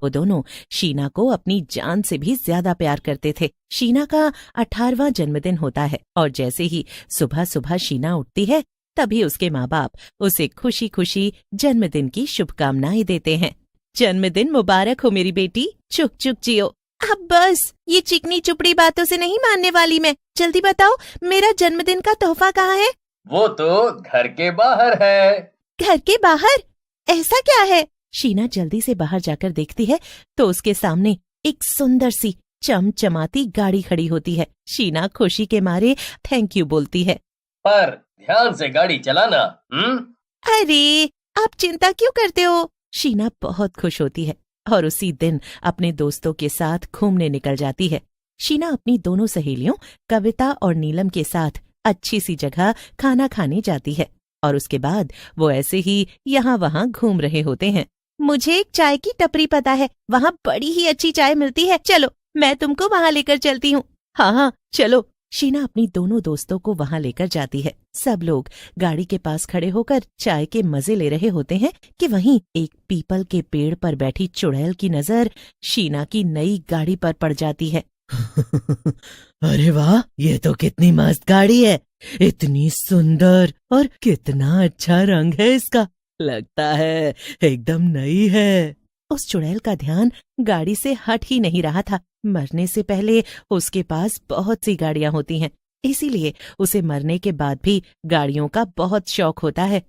वो दोनों शीना को अपनी जान से भी ज्यादा प्यार करते थे। शीना का 18वां जन्मदिन होता है और जैसे ही सुबह सुबह शीना उठती है तभी उसके माँ बाप उसे खुशी खुशी जन्मदिन की शुभकामनाएं देते हैं। जन्मदिन मुबारक हो मेरी बेटी, चुक चुक जियो। अब बस, ये चिकनी चुपड़ी बातों से नहीं मानने वाली मैं। जल्दी बताओ, मेरा जन्मदिन का तोहफा कहाँ है? वो तो घर के बाहर है। घर के बाहर? ऐसा क्या है? शीना जल्दी से बाहर जाकर देखती है तो उसके सामने एक सुंदर सी चमचमाती गाड़ी खड़ी होती है। शीना खुशी के मारे थैंक यू बोलती है। पर ध्यान से गाड़ी चलाना। अरे, आप चिंता क्यों करते हो? शीना बहुत खुश होती है और उसी दिन अपने दोस्तों के साथ घूमने निकल जाती है। शीना अपनी दोनों सहेलियों कविता और नीलम के साथ अच्छी सी जगह खाना खाने जाती है और उसके बाद वो ऐसे ही यहाँ वहाँ घूम रहे होते हैं। मुझे एक चाय की टपरी पता है, वहाँ बड़ी ही अच्छी चाय मिलती है, चलो मैं तुमको वहाँ लेकर चलती हूँ। हाँ, चलो। शीना अपनी दोनों दोस्तों को वहाँ लेकर जाती है। सब लोग गाड़ी के पास खड़े होकर चाय के मजे ले रहे होते हैं कि वहीं एक पीपल के पेड़ पर बैठी चुड़ैल की नजर शीना की नई गाड़ी पर पड़ जाती है। अरे वाह, ये तो कितनी मस्त गाड़ी है, इतनी सुंदर और कितना अच्छा रंग है इसका, लगता है एकदम नई है। उस चुड़ैल का ध्यान गाड़ी से हट ही नहीं रहा था। मरने से पहले उसके पास बहुत सी गाड़ियां होती हैं, इसीलिए उसे मरने के बाद भी गाड़ियों का बहुत शौक होता है।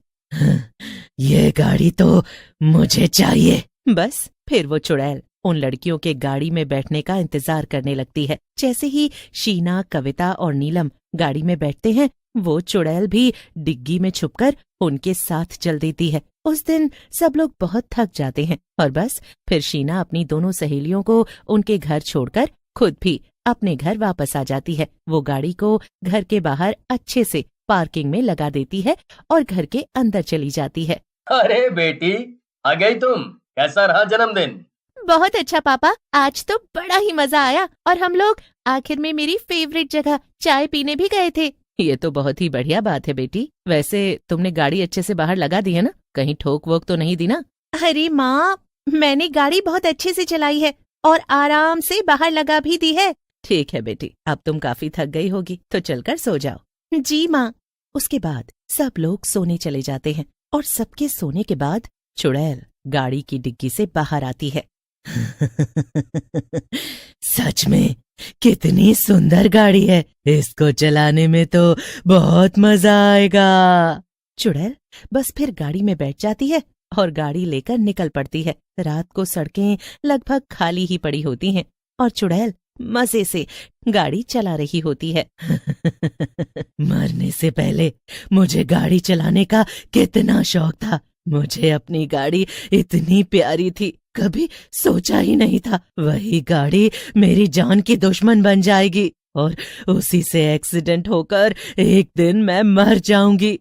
ये गाड़ी तो मुझे चाहिए। बस फिर वो चुड़ैल उन लड़कियों के गाड़ी में बैठने का इंतजार करने लगती है। जैसे ही शीना, कविता और नीलम गाड़ी में बैठते हैं, वो चुड़ैल भी डिग्गी में छुपकर उनके साथ चल देती है। उस दिन सब लोग बहुत थक जाते हैं और बस फिर शीना अपनी दोनों सहेलियों को उनके घर छोड़कर खुद भी अपने घर वापस आ जाती है। वो गाड़ी को घर के बाहर अच्छे से पार्किंग में लगा देती है और घर के अंदर चली जाती है। अरे बेटी, आ गई तुम। कैसा रहा जन्मदिन? बहुत अच्छा पापा, आज तो बड़ा ही मजा आया और हम लोग आखिर में मेरी फेवरेट जगह चाय पीने भी गए थे। ये तो बहुत ही बढ़िया बात है बेटी। वैसे तुमने गाड़ी अच्छे से बाहर लगा दी है ना? कहीं ठोक वोक तो नहीं दी ना? अरे माँ, मैंने गाड़ी बहुत अच्छे से चलाई है और आराम से बाहर लगा भी दी है। ठीक है बेटी, अब तुम काफी थक गई होगी तो चलकर सो जाओ। जी माँ। उसके बाद सब लोग सोने चले जाते हैं और सबके सोने के बाद चुड़ैल गाड़ी की डिग्गी से बाहर आती है। सच में कितनी सुंदर गाड़ी है, इसको चलाने में तो बहुत मजा आएगा। चुड़ैल बस फिर गाड़ी में बैठ जाती है और गाड़ी लेकर निकल पड़ती है। रात को सड़कें लगभग खाली ही पड़ी होती हैं और चुड़ैल मजे से गाड़ी चला रही होती है। मरने से पहले मुझे गाड़ी चलाने का कितना शौक था। मुझे अपनी गाड़ी इतनी प्यारी थी, कभी सोचा ही नहीं था वही गाड़ी मेरी जान की दुश्मन बन जाएगी और उसी से एक्सीडेंट होकर एक दिन मैं मर जाऊंगी।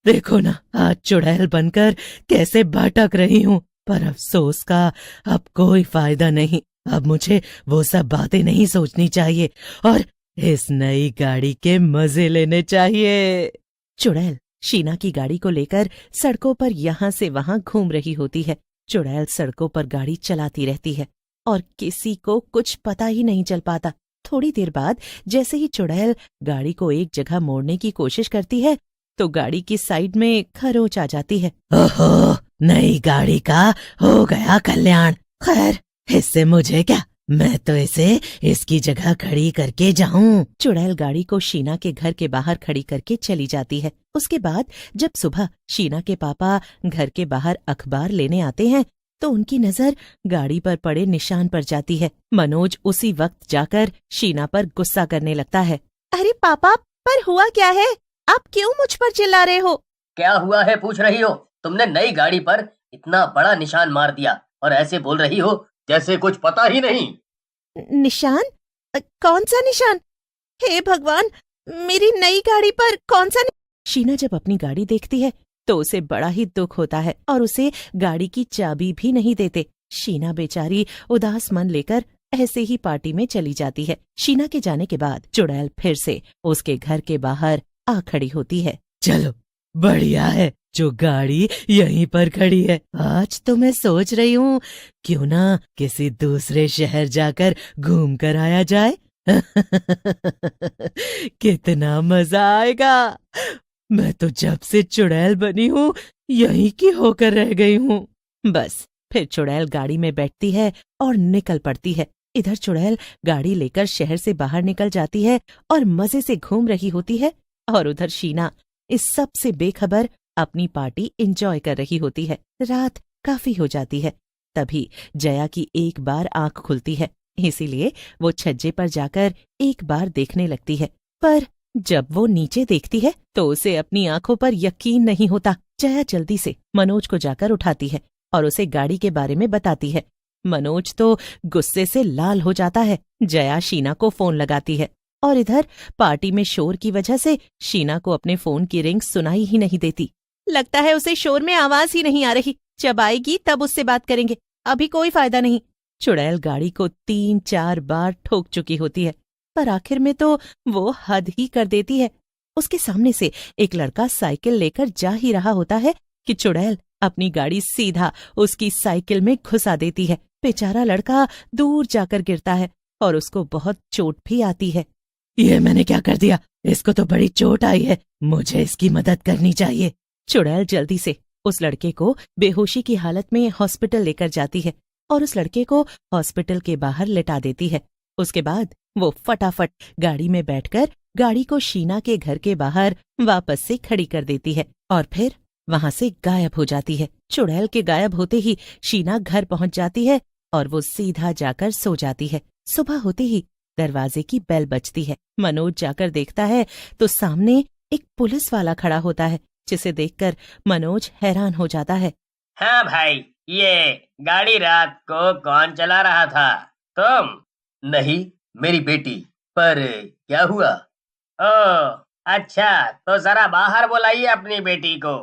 देखो ना, आज चुड़ैल बनकर कैसे भटक रही हूँ, पर अफसोस का अब कोई फायदा नहीं। अब मुझे वो सब बातें नहीं सोचनी चाहिए और इस नई गाड़ी के मजे लेने चाहिए। चुड़ैल शीना की गाड़ी को लेकर सड़कों पर यहाँ से वहाँ घूम रही होती है। चुड़ैल सड़कों पर गाड़ी चलाती रहती है और किसी को कुछ पता ही नहीं चल पाता। थोड़ी देर बाद जैसे ही चुड़ैल गाड़ी को एक जगह मोड़ने की कोशिश करती है तो गाड़ी की साइड में खरोंच आ जाती है। ओहो, नई गाड़ी का हो गया कल्याण। खैर, इससे मुझे क्या, मैं तो इसे इसकी जगह खड़ी करके जाऊं। चुड़ैल गाड़ी को शीना के घर के बाहर खड़ी करके चली जाती है। उसके बाद जब सुबह शीना के पापा घर के बाहर अखबार लेने आते हैं तो उनकी नजर गाड़ी पर पड़े निशान पर जाती है। मनोज उसी वक्त जाकर शीना पर गुस्सा करने लगता है। अरे पापा, पर हुआ क्या है? आप क्यों मुझ पर चिल्ला रहे हो? क्या हुआ है पूछ रही हो? तुमने नई गाड़ी पर इतना बड़ा निशान मार दिया और ऐसे बोल रही हो जैसे कुछ पता ही नहीं। निशान? कौन सा निशान? हे भगवान, मेरी नई गाड़ी पर कौन सा शीना जब अपनी गाड़ी देखती है तो उसे बड़ा ही दुख होता है और उसे गाड़ी की चाबी भी नहीं देते। शीना बेचारी उदास मन लेकर ऐसे ही पार्टी में चली जाती है। शीना के जाने के बाद चुड़ैल फिर से उसके घर के बाहर आ खड़ी होती है। चलो, बढ़िया है, जो गाड़ी यहीं पर खड़ी है। आज तो मैं सोच रही हूँ क्यों ना किसी दूसरे शहर जाकर घूम कर आया जाए। कितना मजा आएगा। मैं तो जब से चुड़ैल बनी हूँ यहीं की होकर रह गई हूँ। बस फिर चुड़ैल गाड़ी में बैठती है और निकल पड़ती है। इधर चुड़ैल गाड़ी लेकर शहर से बाहर निकल जाती है और मजे से घूम रही होती है, और उधर शीना इस सब से बेखबर अपनी पार्टी एंजॉय कर रही होती है। रात काफी हो जाती है। तभी जया की एक बार आंख खुलती है, इसीलिए वो छज्जे पर जाकर एक बार देखने लगती है। पर जब वो नीचे देखती है तो उसे अपनी आंखों पर यकीन नहीं होता। जया जल्दी से मनोज को जाकर उठाती है और उसे गाड़ी के बारे में बताती है। मनोज तो गुस्से से लाल हो जाता है। जया शीना को फोन लगाती है और इधर पार्टी में शोर की वजह से शीना को अपने फोन की रिंग सुनाई ही नहीं देती। लगता है उसे शोर में आवाज ही नहीं आ रही। जब आएगी तब उससे बात करेंगे, अभी कोई फायदा नहीं। चुड़ैल गाड़ी को 3-4 बार ठोक चुकी होती है, पर आखिर में तो वो हद ही कर देती है। उसके सामने से एक लड़का साइकिल लेकर जा ही रहा होता है कि चुड़ैल अपनी गाड़ी सीधा उसकी साइकिल में घुसा देती है। बेचारा लड़का दूर जाकर गिरता है और उसको बहुत चोट भी आती है। ये मैंने क्या कर दिया? इसको तो बड़ी चोट आई है, मुझे इसकी मदद करनी चाहिए। चुड़ैल जल्दी से उस लड़के को बेहोशी की हालत में हॉस्पिटल लेकर जाती है और उस लड़के को हॉस्पिटल के बाहर लेटा देती है। उसके बाद वो फटाफट गाड़ी में बैठकर गाड़ी को शीना के घर के बाहर वापस से खड़ी कर देती है और फिर वहां से गायब हो जाती है। चुड़ैल के गायब होते ही शीना घर पहुंच जाती है और वो सीधा जाकर सो जाती है। सुबह होते ही दरवाजे की बेल बजती है। मनोज जाकर देखता है तो सामने एक पुलिस वाला खड़ा होता है, जिसे देखकर मनोज हैरान हो जाता है। हाँ भाई, ये गाड़ी रात को कौन चला रहा था? तुम? नहीं, मेरी बेटी। पर क्या हुआ? ओह अच्छा, तो जरा बाहर बुलाइए अपनी बेटी को।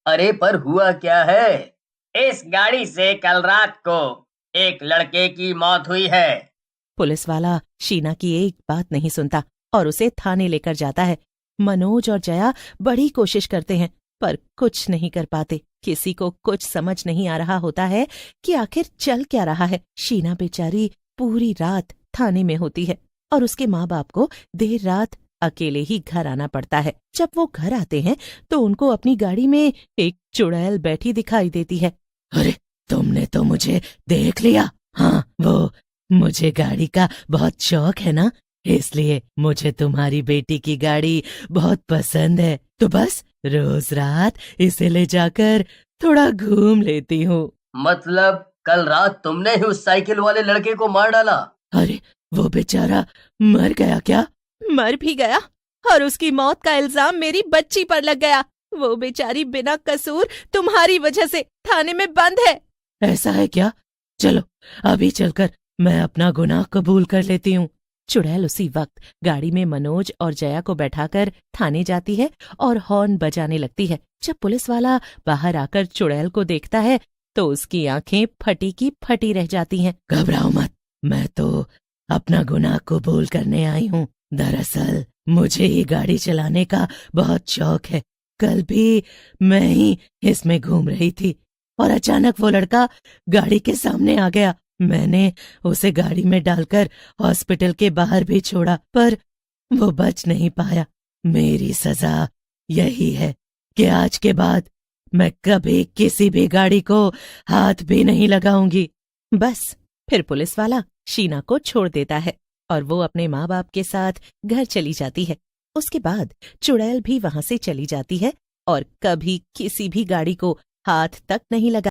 अरे पर हुआ क्या है? इस गाड़ी से कल रात को एक लड़के की मौत हुई है। पुलिस वाला शीना की एक बात नहीं सुनता और उसे थाने लेकर जाता है। मनोज और जया बड़ी कोशिश करते हैं पर कुछ नहीं कर पाते। किसी को कुछ समझ नहीं आ रहा होता है कि आखिर चल क्या रहा है। शीना बेचारी पूरी रात थाने में होती है और उसके माँ बाप को देर रात अकेले ही घर आना पड़ता है। जब वो घर आते हैं तो उनको अपनी गाड़ी में एक चुड़ैल बैठी दिखाई देती है। अरे तुमने तो मुझे देख लिया। हाँ, वो मुझे गाड़ी का बहुत शौक है ना, इसलिए मुझे तुम्हारी बेटी की गाड़ी बहुत पसंद है। तो बस रोज रात इसे ले जाकर थोड़ा घूम लेती हूँ। मतलब कल रात तुमने ही उस साइकिल वाले लड़के को मार डाला? अरे वो बेचारा मर गया क्या? मर भी गया और उसकी मौत का इल्जाम मेरी बच्ची पर लग गया। वो बेचारी बिना कसूर तुम्हारी वजह से थाने में बंद है। ऐसा है क्या? चलो अभी चलकर मैं अपना गुनाह कबूल कर लेती हूँ। चुड़ैल उसी वक्त गाड़ी में मनोज और जया को बैठाकर थाने जाती है और हॉर्न बजाने लगती है। जब पुलिस वाला बाहर आकर चुड़ैल को देखता है तो उसकी आंखें फटी की फटी रह जाती हैं। घबराओ मत, मैं तो अपना गुनाह कबूल करने आई हूँ। दरअसल मुझे ये गाड़ी चलाने का बहुत शौक है। कल भी मैं ही इसमें घूम रही थी और अचानक वो लड़का गाड़ी के सामने आ गया। मैंने उसे गाड़ी में डालकर हॉस्पिटल के बाहर भी छोड़ा, पर वो बच नहीं पाया। मेरी सजा यही है कि आज के बाद मैं कभी किसी भी गाड़ी को हाथ भी नहीं लगाऊंगी। बस फिर पुलिस वाला शीना को छोड़ देता है और वो अपने माँ बाप के साथ घर चली जाती है। उसके बाद चुड़ैल भी वहां से चली जाती है और कभी किसी भी गाड़ी को हाथ तक नहीं लगा।